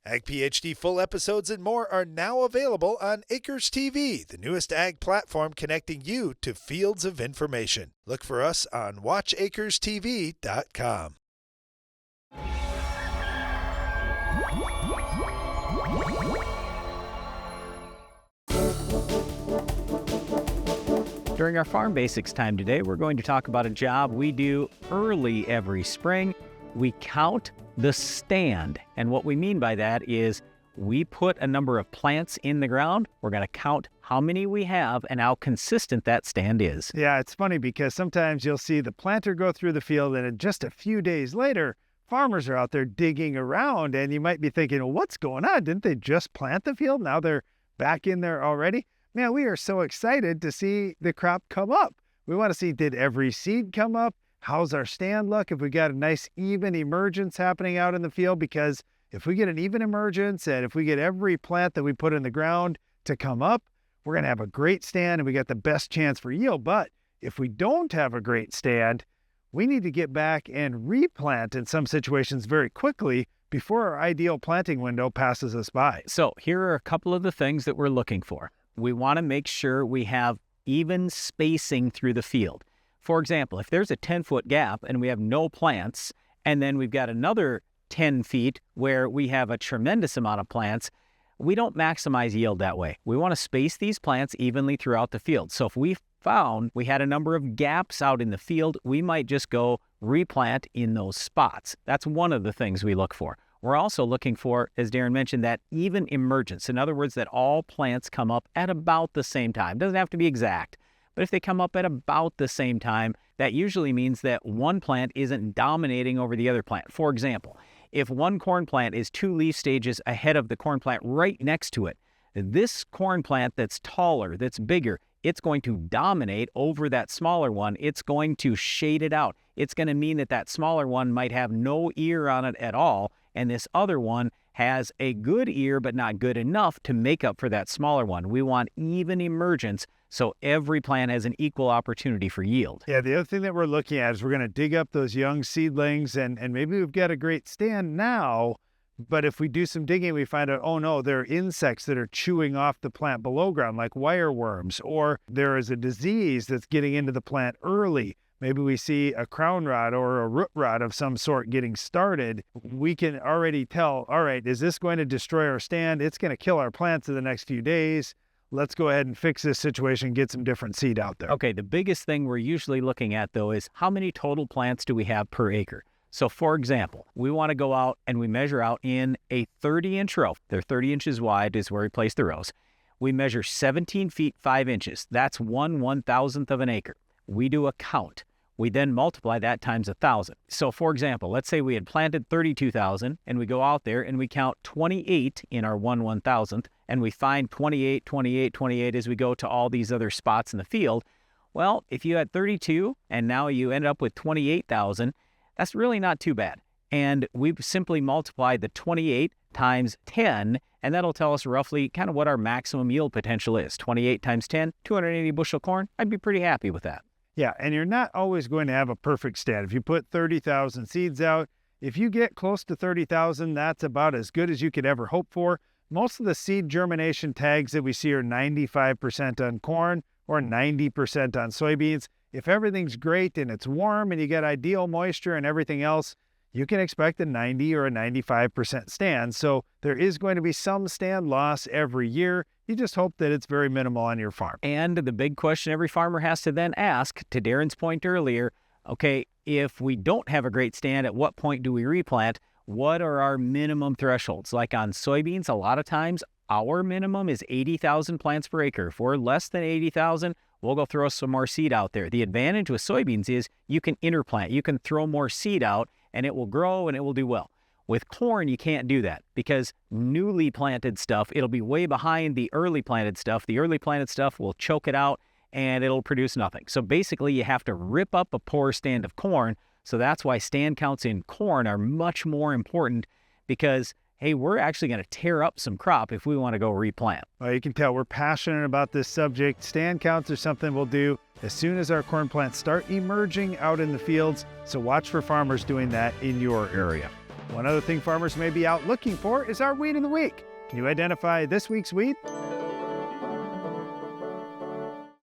Ag PhD full episodes and more are now available on Acres TV, the newest ag platform connecting you to fields of information. Look for us on watchacrestv.com. During our Farm Basics time today, we're going to talk about a job we do early every spring. We count the stand. And what we mean by that is we put a number of plants in the ground. We're going to count how many we have and how consistent that stand is. Yeah, it's funny because sometimes you'll see the planter go through the field and just a few days later, farmers are out there digging around and you might be thinking, well, what's going on? Didn't they just plant the field? Now they're back in there already. Man, we are so excited to see the crop come up. We want to see, did every seed come up? How's our stand look? If we got a nice even emergence happening out in the field, because if we get an even emergence and if we get every plant that we put in the ground to come up, we're going to have a great stand and we got the best chance for yield. But if we don't have a great stand, we need to get back and replant in some situations very quickly before our ideal planting window passes us by. So here are a couple of the things that we're looking for. We want to make sure we have even spacing through the field. For example, if there's a 10-foot gap and we have no plants, and then we've got another 10 feet where we have a tremendous amount of plants, we don't maximize yield that way. We want to space these plants evenly throughout the field. So if we found we had a number of gaps out in the field, we might just go replant in those spots. That's one of the things we look for. We're also looking for, as Darren mentioned, that even emergence. In other words, that all plants come up at about the same time. Doesn't have to be exact, but if they come up at about the same time, that usually means that one plant isn't dominating over the other plant. For example, if one corn plant is 2 leaf stages ahead of the corn plant right next to it, this corn plant that's taller, that's bigger, it's going to dominate over that smaller one. It's going to shade it out. It's going to mean that that smaller one might have no ear on it at all, and this other one has a good ear but not good enough to make up for that smaller one. We want even emergence so every plant has an equal opportunity for yield. Yeah, the other thing that we're looking at is we're going to dig up those young seedlings and maybe we've got a great stand now, but if we do some digging, we find out, oh no, there are insects that are chewing off the plant below ground like wireworms, or there is a disease that's getting into the plant early. Maybe we see a crown rot or a root rot of some sort getting started. We can already tell, all right, is this going to destroy our stand? It's going to kill our plants in the next few days. Let's go ahead and fix this situation, get some different seed out there. Okay, the biggest thing we're usually looking at, though, is how many total plants do we have per acre? So, for example, we want to go out and we measure out in a 30-inch row. They're 30 inches wide is where we place the rows. We measure 17 feet 5 inches. That's 1/1000th of an acre. We do a count. We then multiply that times 1,000. So for example, let's say we had planted 32,000 and we go out there and we count 28 in our 1/1000th and we find 28, 28, 28 as we go to all these other spots in the field. Well, if you had 32 and now you end up with 28,000, that's really not too bad. And we've simply multiplied the 28 times 10, and that'll tell us roughly kind of what our maximum yield potential is. 28 times 10, 280 bushel corn. I'd be pretty happy with that. Yeah, and you're not always going to have a perfect stand. If you put 30,000 seeds out, if you get close to 30,000, that's about as good as you could ever hope for. Most of the seed germination tags that we see are 95% on corn or 90% on soybeans. If everything's great and it's warm and you get ideal moisture and everything else, you can expect a 90 or a 95% stand. So there is going to be some stand loss every year. You just hope that it's very minimal on your farm. And the big question every farmer has to then ask, to Darren's point earlier, okay, if we don't have a great stand, at what point do we replant? What are our minimum thresholds? Like on soybeans, a lot of times our minimum is 80,000 plants per acre. If we're less than 80,000, we'll go throw some more seed out there. The advantage with soybeans is you can interplant. You can throw more seed out and it will grow and it will do well. With corn, you can't do that because newly planted stuff, it'll be way behind the early planted stuff. The early planted stuff will choke it out and it'll produce nothing. So basically, you have to rip up a poor stand of corn. So that's why stand counts in corn are much more important because, hey, we're actually going to tear up some crop if we want to go replant. Well, you can tell we're passionate about this subject. Stand counts are something we'll do as soon as our corn plants start emerging out in the fields. So watch for farmers doing that in your area. One other thing farmers may be out looking for is our weed of the week. Can you identify this week's weed?